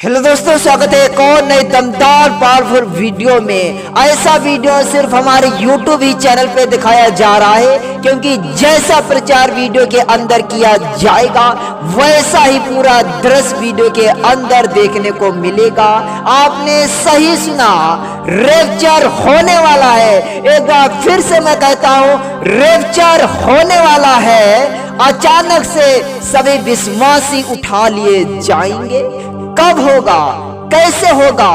Hello दोस्तों, स्वागत है एक और नए दमदार पावरफुल वीडियो में। ऐसा वीडियो सिर्फ हमारे YouTube ही चैनल पे दिखाया जा रहा है, क्योंकि जैसा प्रचार वीडियो के अंदर किया जाएगा वैसा ही पूरा दृश्य वीडियो के अंदर देखने को मिलेगा। आपने सही सुना, रैप्चर होने वाला है। एक बार फिर से मैं कहता हूँ, रैप्चर होने वाला है। अचानक से सभी विश्वासी उठा लिए जाएंगे। कब होगा, कैसे होगा,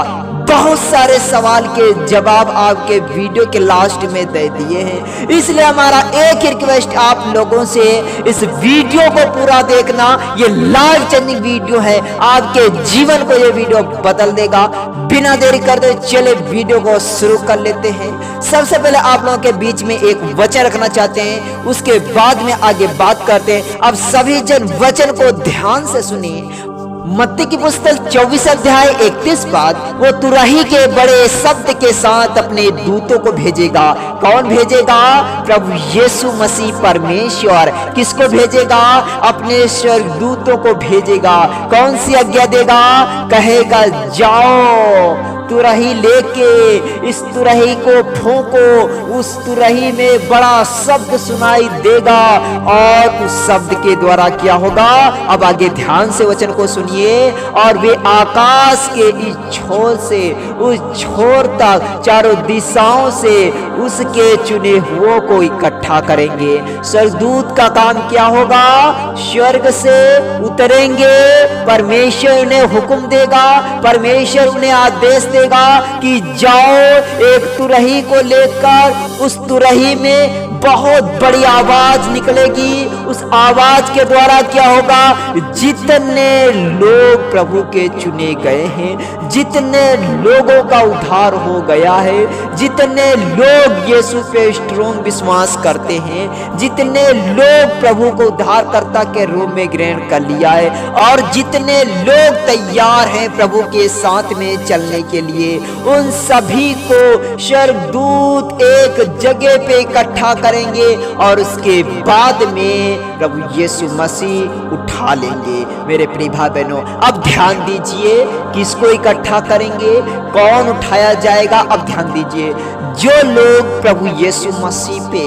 बहुत सारे सवाल के जवाब आपके वीडियो के लास्ट में दे दिए हैं। इसलिए हमारा एक ही रिक्वेस्ट आप लोगों से, इस वीडियो को पूरा देखना। ये लाइफ चेंजिंग वीडियो है, आपके जीवन को ये वीडियो बदल देगा। बिना देरी करते चले वीडियो को शुरू कर लेते हैं। सबसे पहले आप लोगों के बीच में एक वचन रखना चाहते हैं, उसके बाद में आगे बात करते हैं। अब सभी जन वचन को ध्यान से सुनिए। मत्ती की पुस्तक 24 अध्याय 31 पद, वो तुरही के बड़े शब्द के साथ अपने दूतों को भेजेगा। कौन भेजेगा? प्रभु यीशु मसीह परमेश्वर। किसको भेजेगा? अपने स्वर्गदूतों को भेजेगा। कौन सी आज्ञा देगा? कहेगा जाओ तुरही लेके, इस तुरही को फूंको। उस तुरही में बड़ा शब्द सुनाई देगा और उस शब्द के द्वारा क्या होगा? अब आगे ध्यान से वचन को सुनिए। और वे आकाश के इस छोर से उस छोर तक चारों दिशाओं से उसके चुने हुओं को इकट्ठा करेंगे। स्वर्गदूत का काम क्या होगा? स्वर्ग से उतरेंगे, परमेश्वर उन्हें हुक्म देगा, परमेश्वर उन्हें आदेश देगा कि जाओ एक तुरही को लेकर। उस तुरही में बहुत बड़ी आवाज निकलेगी। उस आवाज के द्वारा क्या होगा? जितने लोग प्रभु के चुने गए हैं, जितने लोगों का उद्धार हो गया है, जितने लोग यीशु पे स्ट्रॉन्ग विश्वास करते हैं, जितने लोग प्रभु को उद्धारकर्ता के रूप में ग्रहण कर लिया है, और जितने लोग तैयार हैं प्रभु के साथ में चलने के लिए, उन सभी को स्वर्गदूत एक जगह पे इकट्ठा करेंगे और उसके बाद में प्रभु यीशु मसीह उठा लेंगे। मेरे प्रिय भाई बहनों, अब ध्यान दीजिए, किसको इकट्ठा करेंगे, कौन उठाया जाएगा? अब ध्यान दीजिए, जो लोग प्रभु यीशु मसीह पे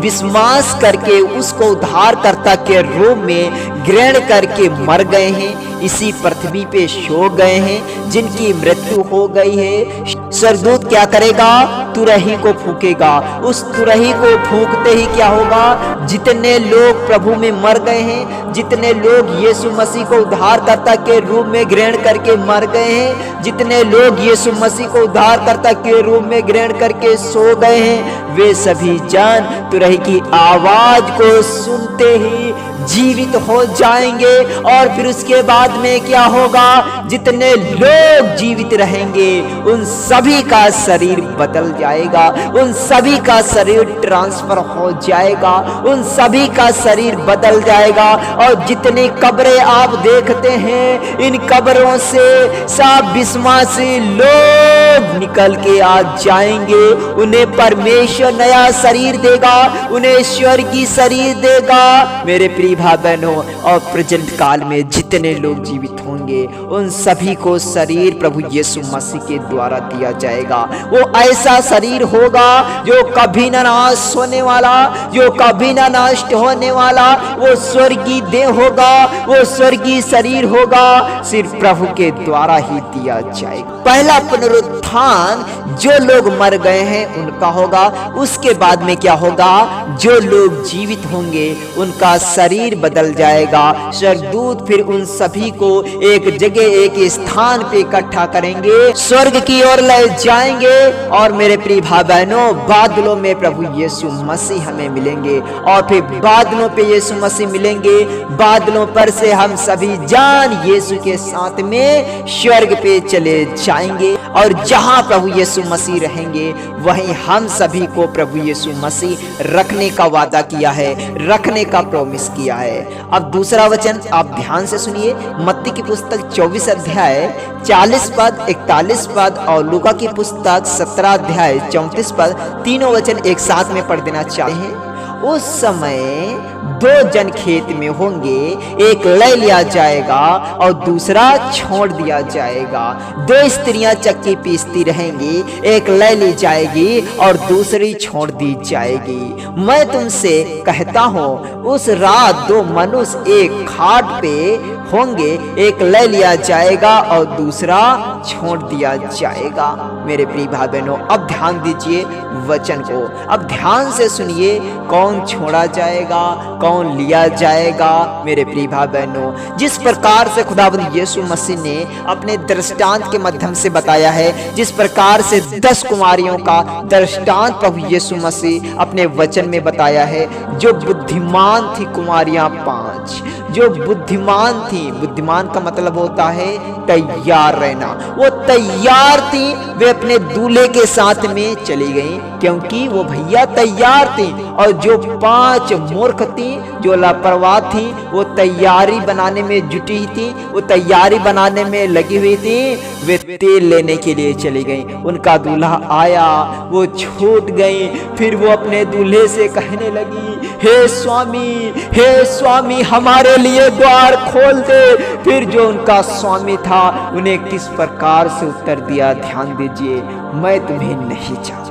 विश्वास करके उसको उद्धारकर्ता के रूप में ग्रहण करके मर गए हैं, इसी पृथ्वी पे सो गए हैं, जिनकी मृत्यु हो गई है, स्वर्गदूत क्या करेगा? तुरही को फूकेगा। उस तुरही को फूकते ही क्या होगा? जितने लोग प्रभु में मर गए हैं, जितने लोग यीशु मसीह को उद्धारकर्ता के रूप में ग्रहण करके मर गए हैं, जितने लोग यीशु मसीह को उद्धारकर्ता के रूप में ग्रहण करके सो गए हैं, वे सभी जन तुरही की आवाज को सुनते ही जीवित हो जाएंगे। और फिर उसके बाद में क्या होगा? जितने लोग जीवित रहेंगे उन सभी का शरीर बदल जाएगा, उन सभी का शरीर ट्रांसफर हो जाएगा, उन सभी का शरीर बदल जाएगा। और जितनी कब्रें आप देखते हैं, इन कब्रों से सब विश्वासी लोग निकल के आ जाएंगे। उन्हें परमेश्वर नया शरीर देगा, उन्हें स्वर्गीय शरीर देगा। मेरे प्रिय भाई बहनों, और प्रेजेंट काल में जितने लोग जीवित होंगे उन सभी को शरीर प्रभु यीशु मसीह के द्वारा दिया जाएगा। वो ऐसा शरीर होगा जो कभी ना नाश होने वाला, जो कभी ना नष्ट होने वाला। वो स्वर्गीय देह होगा, वो स्वर्गीय शरीर होगा, सिर्फ प्रभु के द्वारा ही दिया जाएगा। पहला पुनरुत्थान जो लोग मर गए हैं उनका होगा। उसके बाद में क्या होगा? जो लोग जीवित होंगे उनका शरीर बदल जाएगा। स्वर्गदूत फिर उन सभी को एक जगह, एक स्थान पे इकट्ठा करेंगे, स्वर्ग की ओर ले जाएंगे। और मेरे प्रिय भाई बहनों, बादलों में प्रभु यीशु मसीह हमें मिलेंगे, और फिर बादलों पे यीशु मसीह मिलेंगे। बादलों पर से हम सभी जान यीशु के साथ में स्वर्ग पे चले जाएंगे, और जहां प्रभु यीशु मसीह रहेंगे वहीं हम सभी को प्रभु यीशु मसीह रखने का वादा किया है, रखने का प्रॉमिस किया है। अब दूसरा वचन आप ध्यान से सुनिए। मत्ती की पुस्तक 24 अध्याय 40 पद, 41 पद, और लूका की पुस्तक 17 अध्याय 34 पद, तीनों वचन एक साथ में पढ़ देना चाहते हैं। उस समय दो जन खेत में होंगे, एक ले लिया जाएगा और दूसरा छोड़ दिया जाएगा। दो स्त्रियां चक्की पीसती रहेंगी, एक ले ली जाएगी और दूसरी छोड़ दी जाएगी। मैं तुमसे कहता हूं, उस रात दो मनुष्य एक खाट पे होंगे, एक ले लिया जाएगा और दूसरा छोड़ दिया जाएगा। मेरे प्रिय भाई बहनों, अब ध्यान दीजिए वचन को, अब ध्यान से सुनिए, कौन छोड़ा जाएगा, कौन लिया जाएगा। मेरे प्रिय भाई बहनों, जिस प्रकार से खुदावंद यीशु मसीह ने अपने दृष्टांत के माध्यम से बताया है, जिस प्रकार से 10 कुमारियों का दृष्टांत प्रभु यीशु मसीह अपने वचन में बताया है। जो बुद्धिमान थी कुमारियां 5, जो बुद्धिमान थी, बुद्धिमान का मतलब होता है तैयार रहना, वो तैयार थी, वे अपने दूल्हे के साथ में चली गई क्योंकि वो भैया तैयार थी। और जो 5 मूर्ख थी, जो लापरवाह थी, वो तैयारी बनाने में जुटी थी, वो तैयारी बनाने में लगी हुई थी, वे तेल लेने के लिए चली गई। उनका दूल्हा आया, वो छूट गई, फिर वो अपने दूल्हे से कहने लगी, हे स्वामी हमारे लिए द्वार खोल दे। फिर जो उनका स्वामी था उन्हें किस प्रकार से उत्तर दिया, ध्यान दीजिए, मैं तुम्हें नहीं जानता।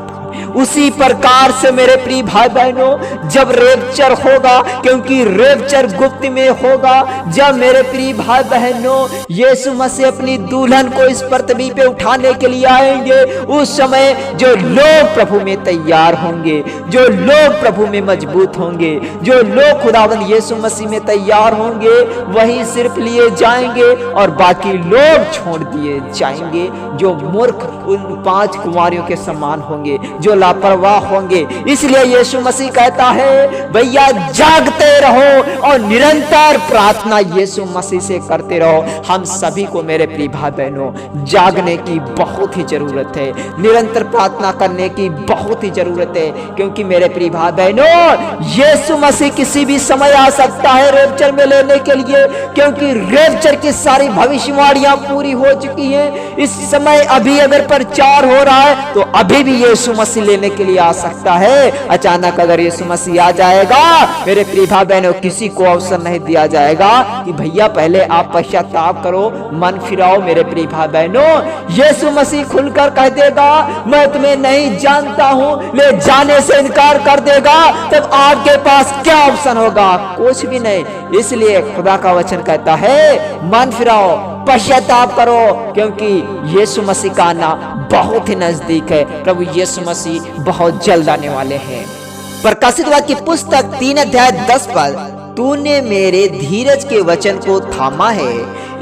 उसी प्रकार से मेरे प्रिय भाई बहनों, जब रेप्चर होगा, क्योंकि रेप्चर गुप्त में होगा, जब मेरे प्रिय भाई बहनों यीशु मसीह अपनी दुल्हन को इस पृथ्वी पे उठाने के लिए आएंगे, उस समय जो लोग प्रभु में तैयार होंगे, जो लोग प्रभु में मजबूत होंगे, जो लोग खुदावंद यीशु मसीह में तैयार होंगे, वही सिर्फ लिए जाएंगे और बाकी लोग छोड़ दिए जाएंगे। जो मूर्ख उन 5 कुमारियों के समान होंगे, जो लापरवाह होंगे। इसलिए यीशु मसीह कहता है, भैया जागते रहो और निरंतर प्रार्थना यीशु मसीह से करते रहो। हम सभी को मेरे प्रिय भाई बहनों जागने की बहुत ही जरूरत है, निरंतर प्रार्थना करने की बहुत ही जरूरत है, क्योंकि मेरे प्रिय भाई बहनों यीशु मसीह किसी भी समय आ सकता है रेप्चर में लेने के लिए, क्योंकि रेप्चर की सारी भविष्यवाणियां पूरी हो चुकी हैं। इस समय अभी अगर प्रचार हो रहा है तो अभी भी यीशु मसीह लेने के लिए आ सकता है। अचानक अगर यीशु मसीह आ जाएगा, मेरे प्रिय भाई बहनों किसी को अवसर नहीं दिया जाएगा कि भैया पहले आप पश्चाताप करो, मन फिराओ। मेरे प्रिय भाई बहनों यीशु मसीह खुलकर कह देगा, मैं तुम्हें नहीं जानता हूं, ले जाने से इनकार कर देगा, तब आपके पास क्या ऑप्शन होगा? कुछ भी नहीं। इसलिए खुदा का वचन कहता है, मन फिराओ, पश्चाताप करो, क्योंकि यीशु मसीह का आना बहुत ही नजदीक है। प्रभु यीशु मसीह बहुत जल्द आने वाले हैं। प्रकाशित वाक्य की पुस्तक 3 अध्याय 10 पद, तूने मेरे धीरज के वचन को थामा है,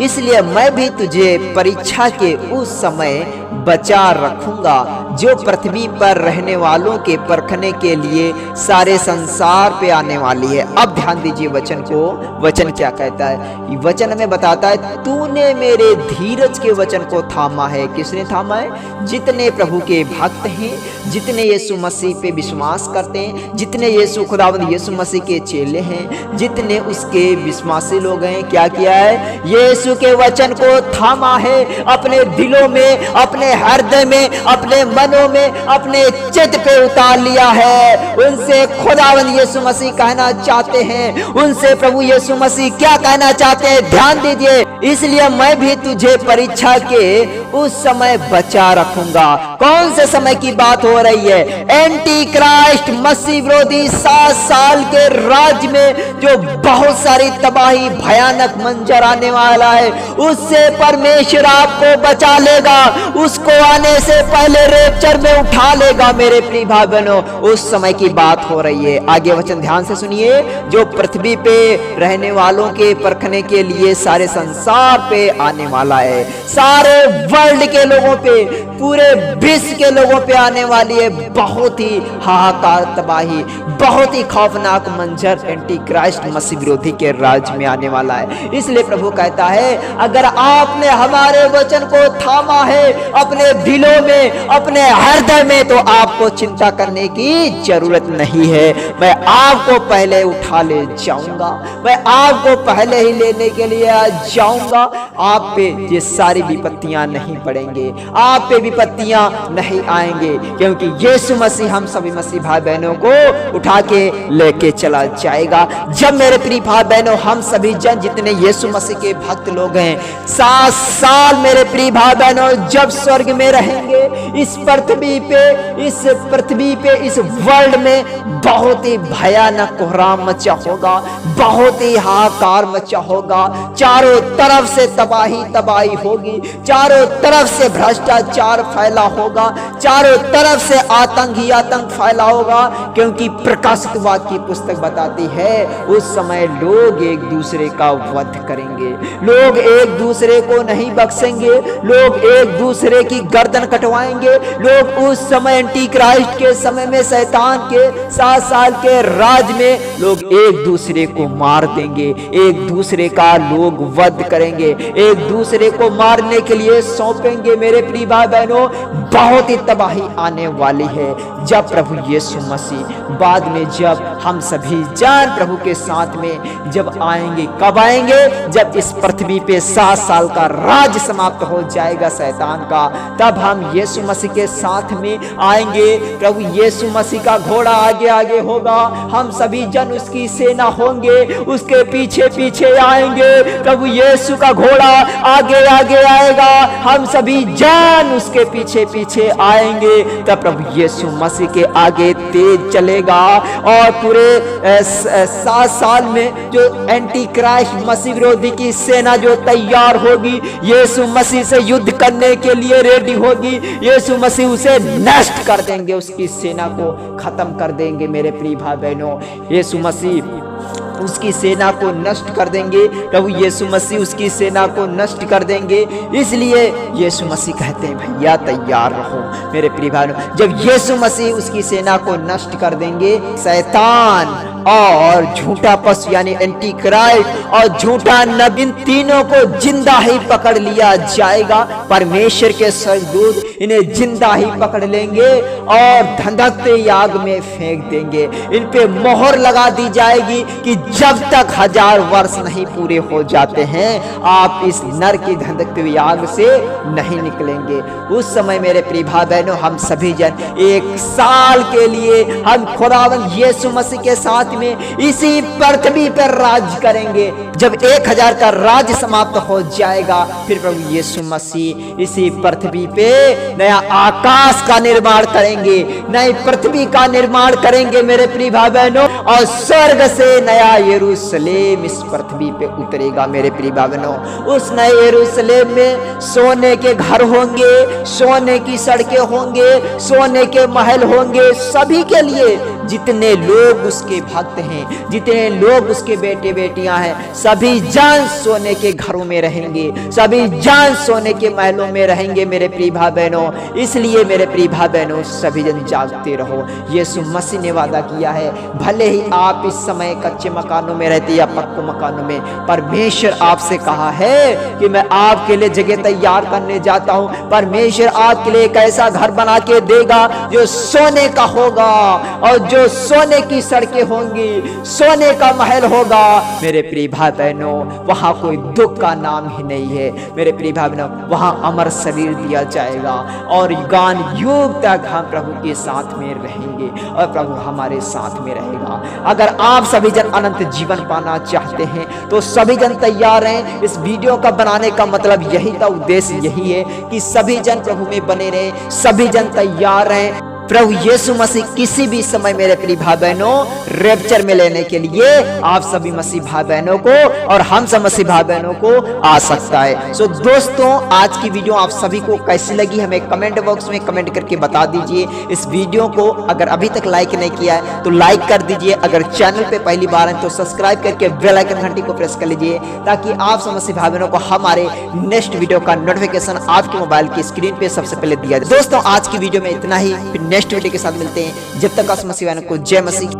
इसलिए मैं भी तुझे परीक्षा के उस समय बचा रखूंगा जो पृथ्वी पर रहने वालों के परखने के लिए सारे संसार पे आने वाली है। अब ध्यान दीजिए वचन को, वचन क्या कहता है? वचन हमें बताता है, तूने मेरे धीरज के वचन को थामा है। किसने थामा है? जितने प्रभु के भक्त हैं, जितने यीशु मसीह पे विश्वास करते हैं, जितने यीशु खुदावंद यीशु मसीह के चेले हैं, जितने उसके विश्वासी लोग हैं, क्या किया है? यीशु के वचन को थामा है, अपने दिलों में, अपने हृदय में, अपने मनों में, अपने चित्त पे उतार लिया है। उनसे खुदावंद यीशु मसीह कहना चाहते हैं, उनसे प्रभु यीशु मसीह क्या कहना चाहते हैं? ध्यान दीजिए, इसलिए मैं भी तुझे परीक्षा के उस समय बचा रखूंगा। कौन से समय की बात हो रही है? एंटी क्राइस्ट मसीह विरोधी 7 साल के राज्य में जो बहुत सारी तबाही भयानक मंजर आने वाला है, उससे परमेश्वर आपको बचा लेगा, उसको आने से पहले रेप्चर में उठा लेगा। मेरे प्रिय भाई बहनों उस समय की बात हो रही है। आगे वचन ध्यान से सुनिए, जो पृथ्वी पे रहने वालों के परखने के लिए सारे संसार पे आने वाला है, सारे वर्ल्ड के लोगों पे, पूरे विश्व के लोगों पे आने वाली है बहुत ही हाहाकार तबाही, बहुत ही खौफनाक मंजर एंटी क्राइस्ट मसीह विरोधी के राज्य में आने वाला है। इसलिए प्रभु कहता है, अगर आपने हमारे वचन को थामा है अपने दिलों में, अपने हृदय में, तो आपको चिंता करने की जरूरत नहीं है। मैं आपको पहले उठा ले जाऊंगा, मैं आपको पहले ही लेने के लिए आ जाऊंगा। चाहूंगा आप पे ये सारी विपत्तियां नहीं पड़ेंगे, आप पे विपत्तियां नहीं आएंगे, क्योंकि यीशु मसीह हम सभी मसीह भाई बहनों को उठा के लेके चला जाएगा। जब मेरे प्रिय भाई बहनों हम सभी जन जितने यीशु मसीह के भक्त लोग हैं 7 साल मेरे प्रिय भाई बहनों जब स्वर्ग में रहेंगे, इस पृथ्वी पे इस वर्ल्ड में बहुत ही भयानक कोहराम मचा होगा, बहुत ही हाहाकार मचा होगा, चारों तरफ से तबाही होगी, चारों तरफ से भ्रष्टाचार फैला होगा, चारों तरफ से आतंक ही आतंक फैला होगा, क्योंकि प्रकाशित वाक्य की पुस्तक बताती है उस समय लोग एक दूसरे का वध करेंगे, लोग एक दूसरे को नहीं बख्शेंगे, लोग एक दूसरे की गर्दन कटवाएंगे, लोग उस समय एंटी क्राइस्ट के समय में शैतान के 7 साल के राज में लोग एक दूसरे को मार देंगे, एक दूसरे का लोग वध करेंगे, एक दूसरे को मारने के लिए सौंपेंगे। मेरे प्रिय भाई बहनों बहुत ही तबाही आने वाली है जब प्रभु यीशु मसीह बाद में जब हम सभी जान प्रभु के साथ में जब आएंगे। कब आएंगे? जब इस पृथ्वी पे 7 साल का राज समाप्त हो जाएगा शैतान का, तब हम यीशु मसीह के साथ में आएंगे। प्रभु यीशु मसीह का घोड़ा आगे आगे होगा, हम सभी जन उसकी सेना होंगे, उसके पीछे पीछे आएंगे। प्रभु यीशु का घोड़ा आगे आगे आएगा, हम सभी जन उसके पीछे पीछे आएंगे। तब प्रभु यीशु मसीह के आगे तेज चलेगा और पूरे 7 साल में जो एंटी क्राइस्ट मसीह विरोधी की सेना जो तैयार होगी, यीशु मसीह से युद्ध करने के लिए रेडी होगी, यीशु मसीह उसे नष्ट कर देंगे, उसकी सेना को खत्म कर देंगे। मेरे प्रिय भाई बहनों यीशु मसीह उसकी सेना को नष्ट कर देंगे, प्रभु यीशु मसीह उसकी सेना को नष्ट कर देंगे। इसलिए यीशु मसीह कहते हैं भैया तैयार रहो। मेरे प्रिय भाइयों जब यीशु मसीह उसकी सेना को नष्ट कर देंगे, शैतान और झूठा पशु यानी एंटी क्राइस्ट और झूठा नबी तीनों को जिंदा ही पकड़ लिया जाएगा। परमेश्वर के स्वर्गदूत इन्हें जिंदा ही पकड़ लेंगे और धधकते आग में फेंक देंगे। इन पे मोहर लगा दी जाएगी कि जब तक 1000 वर्ष नहीं पूरे हो जाते हैं आप इस नर की धधकती हुई आग से नहीं निकलेंगे। उस समय मेरे प्रिय भाई बहनों हम सभी जन 1 साल के लिए हम खुदावंद यीशु मसीह के साथ में इसी पृथ्वी पर राज करेंगे। जब 1000 का राज समाप्त हो जाएगा फिर प्रभु यीशु मसीह इसी पृथ्वी पे नया आकाश का निर्माण करेंगे, नई पृथ्वी का निर्माण करेंगे मेरे प्रिय भाई बहनों, और स्वर्ग से नया यरूशलेम इस पृथ्वी पे उतरेगा। मेरे प्रिय भाई बहनों उस नए यरूशलेम में सोने के घर होंगे, सोने की सड़कें होंगे, सोने के महल होंगे। सभी के लिए जितने लोग उसके भक्त हैं, जितने लोग उसके बेटे बेटियां हैं, सभी जान सोने के घरों में रहेंगे, सभी जान सोने के महलों में रहेंगे मेरे प्रिय भाई बहनों। इसलिए मेरे प्रिय भाई बहनों सभी जन जागते रहो। यीशु मसीह ने वादा किया है भले ही आप इस समय कच्चे मकानों में रहते या पक्के मकानों में, परमेश्वर आपसे कहा है कि मैं आपके लिए जगह तैयार करने जाता हूं। परमेश्वर आपके लिए एक ऐसा घर बना के देगा जो सोने का होगा और जो सोने की सड़कें होंगी, सोने का महल होगा। मेरे प्रिय भाई बहनों वहां कोई दुख का नाम ही नहीं है। मेरे प्रिय भाई बहनों वहां अमर शरीर दिया जाएगा और गान युग तक हम प्रभु के साथ में रहेंगे और प्रभु हमारे साथ में रहेगा। अगर आप सभी जन अनंत जीवन पाना चाहते हैं तो सभी जन तैयार हैं। इस वीडियो का बनाने का मतलब यही था, उद्देश्य यही है कि सभी जन प्रभु में बने रहें, सभी जन तैयार हैं। प्रभु यीशु मसीह किसी भी समय मेरे प्रिय भाई बहनों रैप्चर में लेने के लिए आप सभी मसीह भाई बहनों को और हम सब मसीह भाई बहनों को आ सकता है। सो दोस्तों आज की वीडियो आप सभी को कैसी लगी हमें कमेंट बॉक्स में कमेंट करके बता दीजिए। इस वीडियो को अगर अभी तक लाइक नहीं किया है तो लाइक कर दीजिए, अगर चैनल पे पहली बार है तो सब्सक्राइब करके बेल आइकन घंटी को प्रेस कर लीजिए ताकि आप सब मसीह भाई बहनों को हमारे नेक्स्ट वीडियो का नोटिफिकेशन आपके मोबाइल की स्क्रीन पे सबसे पहले दिया जाए। दोस्तों आज की वीडियो में इतना ही, नेक्स्ट वीडियो के साथ मिलते हैं। जब तक मसीह को जय मसीह।